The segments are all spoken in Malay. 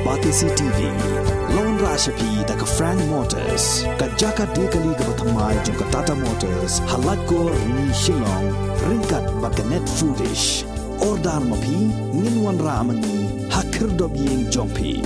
Batisi TV. Lone Rashapi da ka Frank Motors. Ka Jaka Dekali ka Bathamai jong ka Tata Motors. Halat ko ni Shillong. Ringkat ba ka Net Foodish. Ordar mapi Ninwan Ramani. Hakir dob ying jongpi.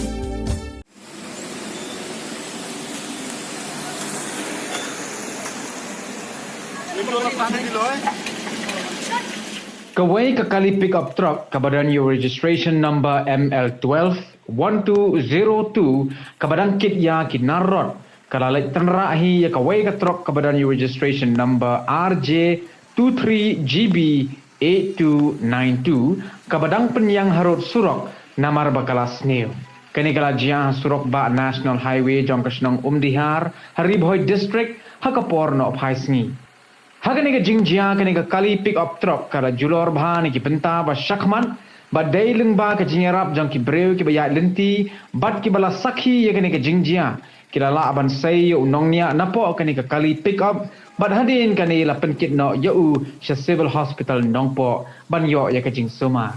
Kawai kekali pick-up truck kabadan your registration number ML12 1202 kabadan kit ya kinarot kalalai tenrahi ya kawai ka truck kabadan your registration number RJ23GB 8292 kabadang penyang harut surok namar bakalas new kini kalajia surok ba National Highway jong kasnong Umdihar Haribhoi District hakaporno of Haisngi. Hagani ka jingjia kani ka kali pick up truck kara julor bha ni ki penta ba shakman ba dailung ba ka jingerap jang ki breu ki ba ya lenti bat ki bala sakhi ya kani ka jingjia kila la aban sai unongnya napo kani ka kali pick up bat hadin kani la penkit no yau sha civil hospital nongpo ban yo ya ka jing suma.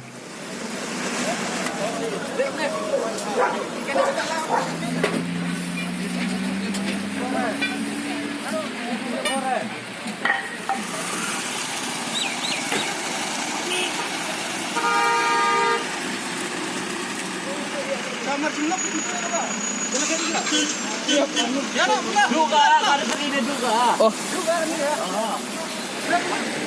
Juga, ada begini juga. Oh. Juga ini ya.